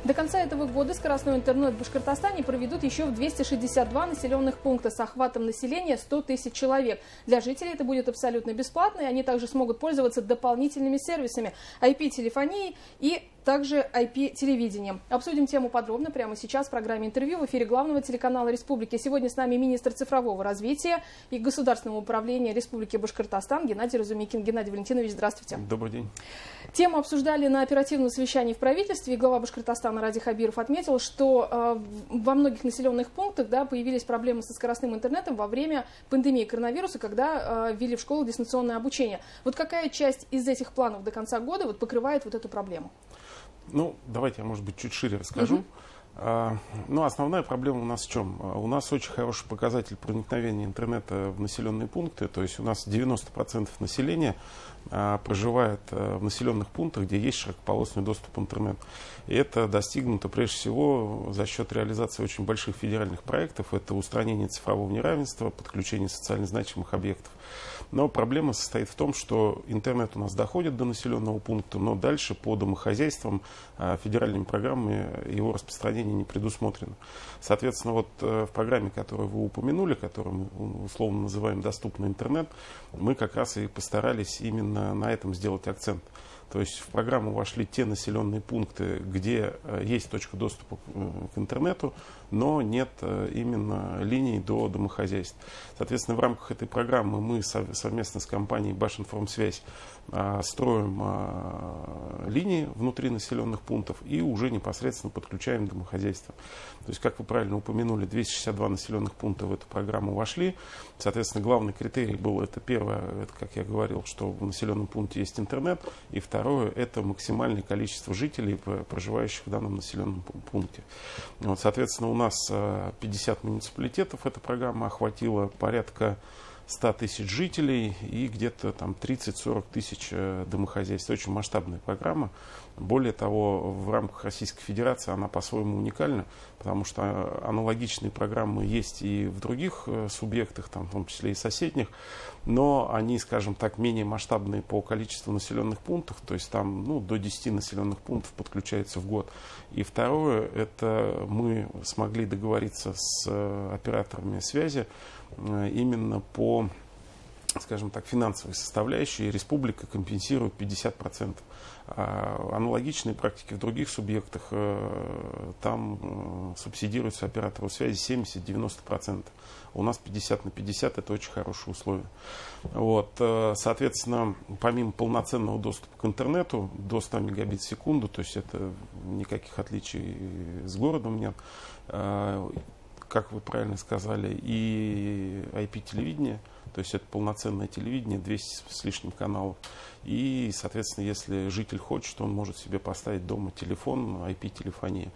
До конца этого года скоростной интернет в Башкортостане проведут еще в 262 населенных пункта с охватом населения 100 тысяч человек. Для жителей это будет абсолютно бесплатно, и они также смогут пользоваться дополнительными сервисами IP-телефонией и также IP-телевидением. Обсудим тему подробно прямо сейчас в программе «Интервью» в эфире главного телеканала Республики. Сегодня с нами министр цифрового развития и государственного управления Республики Башкортостан Геннадий Разумикин. Геннадий Валентинович, здравствуйте. Добрый день. Тему обсуждали на оперативном совещании в правительстве. И глава Башкортостана Ради Хабиров отметил, что во многих населенных пунктах появились проблемы со скоростным интернетом во время пандемии коронавируса, когда ввели в школу дистанционное обучение. Вот какая часть из этих планов до конца года покрывает эту проблему? Давайте я, может быть, чуть шире расскажу. Основная проблема у нас в чем? У нас очень хороший показатель проникновения интернета в населенные пункты. То есть у нас 90% населения проживает в населенных пунктах, где есть широкополосный доступ в интернет. И это достигнуто прежде всего за счет реализации очень больших федеральных проектов. Это устранение цифрового неравенства, подключение социально значимых объектов. Но проблема состоит в том, что интернет у нас доходит до населенного пункта, но дальше по домохозяйствам федеральными программами его распространение не предусмотрено. Соответственно, в программе, которую вы упомянули, которую мы условно называем «Доступный интернет», мы как раз и постарались именно на этом сделать акцент. То есть в программу вошли те населенные пункты, где есть точка доступа к интернету, но нет именно линий до домохозяйств. Соответственно, в рамках этой программы мы совместно с компанией Башинформсвязь строим линии внутри населенных пунктов и уже непосредственно подключаем домохозяйство. То есть, как вы правильно упомянули, 262 населенных пункта в эту программу вошли. Соответственно, главный критерий был, это первое, это, как я говорил, что в населенном пункте есть интернет, и второе, это максимальное количество жителей, проживающих в данном населенном пункте. Соответственно, у нас 50 муниципалитетов эта программа охватила, порядка 100 тысяч жителей и где-то 30-40 тысяч домохозяйств. Очень масштабная программа. Более того, в рамках Российской Федерации она по-своему уникальна, потому что аналогичные программы есть и в других субъектах, в том числе и соседних, но они, скажем так, менее масштабные по количеству населенных пунктов, то есть до 10 населенных пунктов подключается в год. И второе, это мы смогли договориться с операторами связи именно по, скажем так, финансовой составляющей. Республика компенсирует 50%. Аналогичные практики в других субъектах, там субсидируется оператору связи 70-90%. У нас 50 на 50, это очень хорошие условия. Соответственно, помимо полноценного доступа к интернету до 100 мегабит в секунду, то есть это никаких отличий с городом нет, как вы правильно сказали, и IP-телевидение, то есть это полноценное телевидение, 200 с лишним каналов. И, соответственно, если житель хочет, он может себе поставить дома телефон, IP-телефония.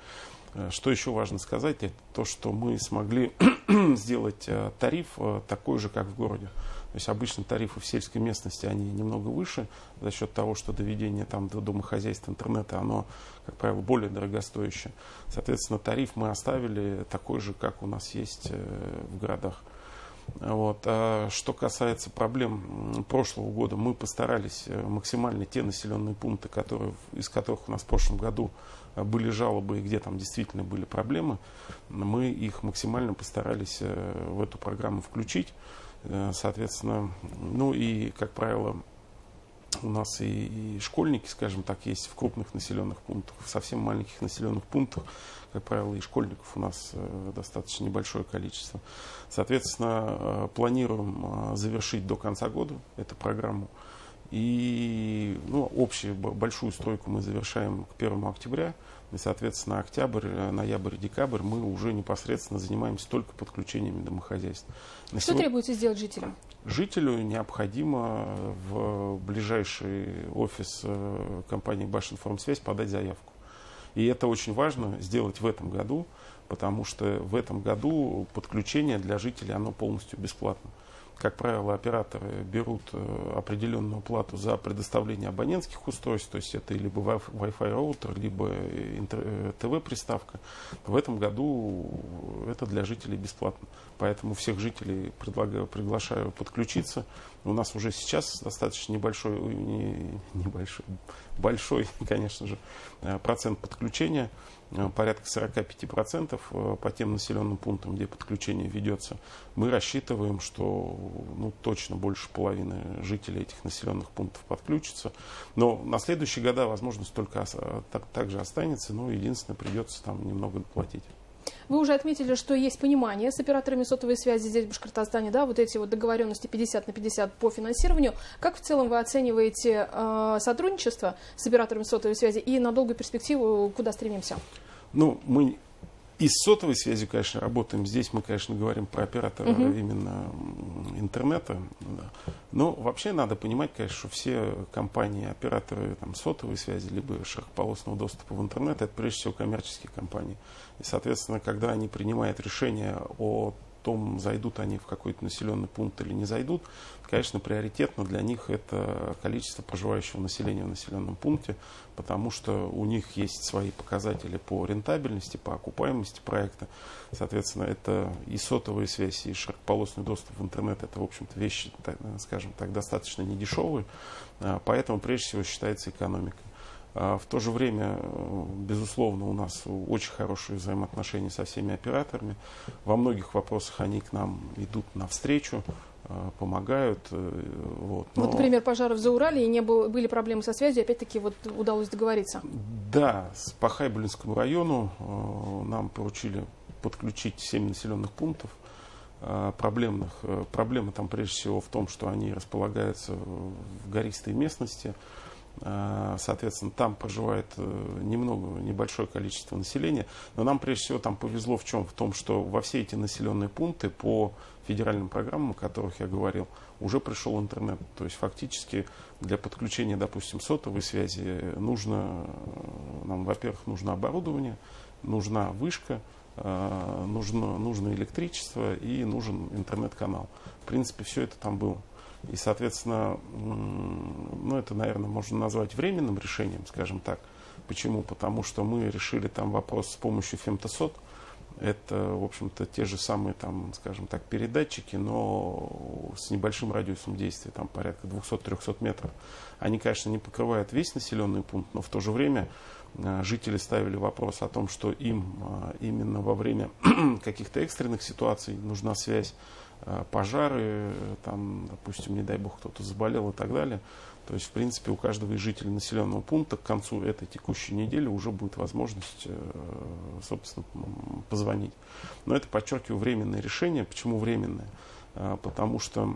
Что еще важно сказать, это то, что мы смогли сделать тариф такой же, как в городе. То есть обычно тарифы в сельской местности, они немного выше за счет того, что доведение до домохозяйства интернета, оно, как правило, более дорогостоящее. Соответственно, тариф мы оставили такой же, как у нас есть в городах. Что касается проблем прошлого года, мы постарались максимально те населенные пункты, из которых у нас в прошлом году были жалобы и где там действительно были проблемы, мы их максимально постарались в эту программу включить. Соответственно, и, как правило, у нас и школьники, скажем так, есть в крупных населенных пунктах, в совсем маленьких населенных пунктах, как правило, и школьников у нас достаточно небольшое количество. Соответственно, планируем завершить до конца года эту программу. И общую большую стройку мы завершаем к 1 октября. И, соответственно, октябрь, ноябрь, декабрь мы уже непосредственно занимаемся только подключениями домохозяйств. Что требуется сделать жителям? Жителю необходимо в ближайший офис компании Башинформсвязь подать заявку. И это очень важно сделать в этом году, потому что в этом году подключение для жителей оно полностью бесплатно. Как правило, операторы берут определенную плату за предоставление абонентских устройств, то есть это либо Wi-Fi роутер, либо ТВ-приставка. В этом году это для жителей бесплатно. Поэтому всех жителей приглашаю подключиться. У нас уже сейчас достаточно большой, конечно же, процент подключения, порядка 45% по тем населенным пунктам, где подключение ведется. Мы рассчитываем, что точно больше половины жителей этих населенных пунктов подключится. Но на следующие года возможность только также останется, но единственное, придется там немного доплатить. Вы уже отметили, что есть понимание с операторами сотовой связи здесь, в Башкортостане, да, вот эти вот договоренности 50/50 по финансированию. Как в целом вы оцениваете сотрудничество с операторами сотовой связи и на долгую перспективу куда стремимся? Мы и с сотовой связью, конечно, работаем. Здесь мы, конечно, говорим про оператора именно интернета. Но вообще надо понимать, конечно, что все компании, операторы сотовой связи, либо широкополосного доступа в интернет, это прежде всего коммерческие компании. И, соответственно, когда они принимают решение о том, зайдут они в какой-то населенный пункт или не зайдут, конечно, приоритетно для них это количество проживающего населения в населенном пункте, потому что у них есть свои показатели по рентабельности, по окупаемости проекта. Соответственно, это и сотовая связь, и широкополосный доступ в интернет, это, в общем-то, вещи, скажем так, достаточно недешевые, поэтому прежде всего считается экономика. В то же время, безусловно, у нас очень хорошие взаимоотношения со всеми операторами. Во многих вопросах они к нам идут навстречу, помогают. Вот, например, пожары в Зауралье, и были проблемы со связью, опять-таки удалось договориться. Да, по Хайбулинскому району нам поручили подключить 7 населенных пунктов проблемных. Проблема там прежде всего в том, что они располагаются в гористой местности. Соответственно, там проживает небольшое количество населения. Но нам прежде всего там повезло в чем? В том, что во все эти населенные пункты по федеральным программам, о которых я говорил, уже пришел интернет. То есть фактически для подключения, допустим, сотовой связи нам, во-первых, нужно оборудование, нужна вышка, нужно электричество и нужен интернет-канал. В принципе, все это там было. И, соответственно, это, наверное, можно назвать временным решением, скажем так. Почему? Потому что мы решили там вопрос с помощью фемтосот. Это, в общем-то, те же самые, скажем так, передатчики, но с небольшим радиусом действия, порядка 200-300 метров. Они, конечно, не покрывают весь населенный пункт, но в то же время жители ставили вопрос о том, что им именно во время каких-то экстренных ситуаций нужна связь, пожары, допустим, не дай бог, кто-то заболел и так далее. То есть, в принципе, у каждого из жителей населенного пункта к концу этой текущей недели уже будет возможность, собственно, позвонить. Но это, подчеркиваю, временное решение. Почему временное? Потому что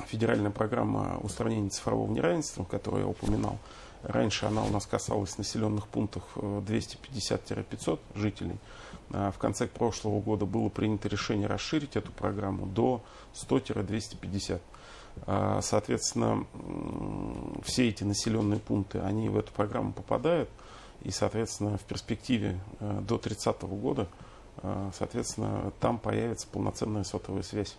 федеральная программа устранения цифрового неравенства, которую я упоминал, раньше она у нас касалась населенных пунктов 250-500 жителей. В конце прошлого года было принято решение расширить эту программу до 100-250. Соответственно, все эти населенные пункты, они в эту программу попадают. И, соответственно, в перспективе до 30 года, соответственно, там появится полноценная сотовая связь.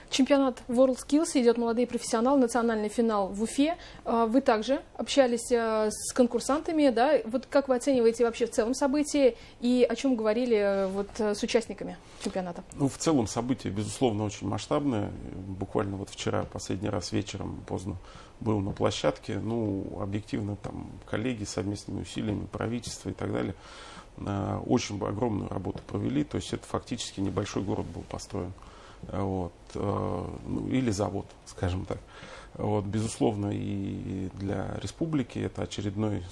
Чемпионат WorldSkills идет, молодые профессионалы, национальный финал в Уфе. Вы также общались с конкурсантами, да? Вот как вы оцениваете вообще в целом событие и о чем говорили с участниками чемпионата? В целом событие, безусловно, очень масштабное. Буквально вчера, последний раз вечером поздно был на площадке. Объективно, коллеги совместными усилиями, правительства и так далее, очень огромную работу провели. То есть это фактически небольшой город был построен. Или завод, скажем так. Безусловно, и для республики это очередной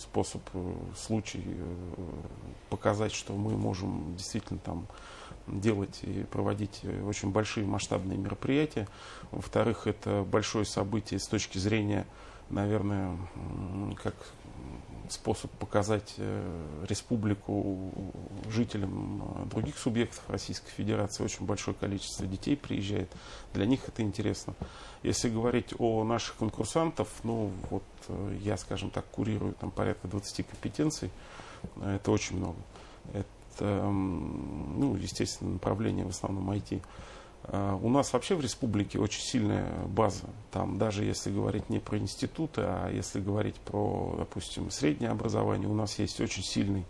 случай показать, что мы можем действительно делать и проводить очень большие масштабные мероприятия. Во-вторых, это большое событие с точки зрения, наверное, как способ показать республику жителям других субъектов Российской Федерации. Очень большое количество детей приезжает. Для них это интересно. Если говорить о наших конкурсантах, я, скажем так, курирую порядка 20 компетенций. Это очень много. Это, естественно, направление в основном IT. У нас вообще в республике очень сильная база. Там даже если говорить не про институты, а если говорить про, допустим, среднее образование, у нас есть очень сильный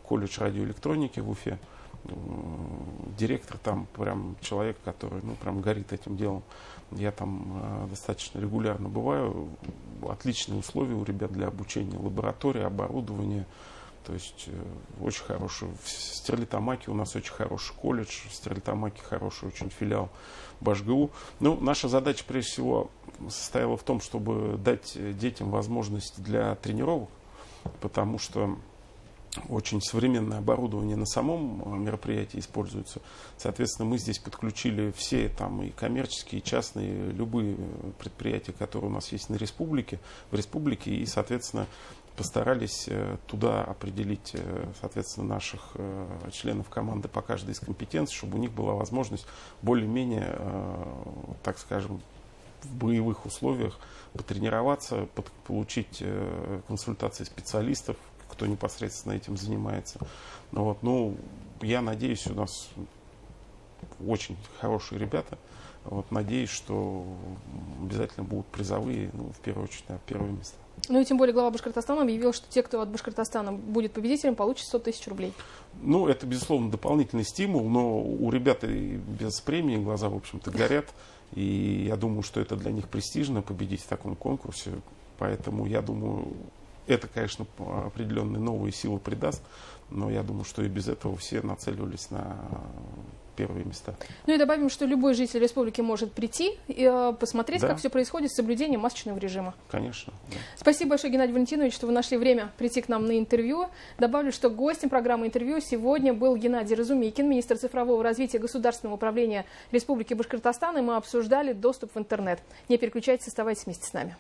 колледж радиоэлектроники в Уфе. Директор там прям человек, который, ну, прям горит этим делом. Я там достаточно регулярно бываю. Отличные условия у ребят для обучения. Лаборатория, оборудование. То есть очень хороший. В Стерлитамаке у нас очень хороший колледж. В Стерлитамаке хороший очень филиал БашГУ. Ну, наша задача, прежде всего, состояла в том, чтобы дать детям возможность для тренировок. Потому что очень современное оборудование на самом мероприятии используется. Соответственно, мы здесь подключили все там и коммерческие, и частные, любые предприятия, которые у нас есть в республике, и, соответственно, постарались туда определить, соответственно, наших членов команды по каждой из компетенций, чтобы у них была возможность более-менее, так скажем, в боевых условиях потренироваться, получить консультации специалистов, кто непосредственно этим занимается. Вот. Ну, я надеюсь, у нас очень хорошие ребята. Вот. Надеюсь, что обязательно будут призовые, ну, в первую очередь, на первые места. Ну и тем более глава Башкортостана объявил, что те, кто от Башкортостана будет победителем, получат 100 тысяч рублей. Ну, это, безусловно, дополнительный стимул, но у ребят и без премии глаза, в общем-то, горят. И я думаю, что это для них престижно победить в таком конкурсе. Поэтому я думаю, это, конечно, определенные новые силы придаст, но я думаю, что и без этого все нацеливались на первые места. Ну и добавим, что любой житель республики может прийти и посмотреть, да, как все происходит с соблюдением масочного режима. Конечно. Да. Спасибо большое, Геннадий Валентинович, что вы нашли время прийти к нам на интервью. Добавлю, что гостем программы интервью сегодня был Геннадий Разумейкин, министр цифрового развития Государственного управления Республики Башкортостан, и мы обсуждали доступ в интернет. Не переключайтесь, оставайтесь вместе с нами.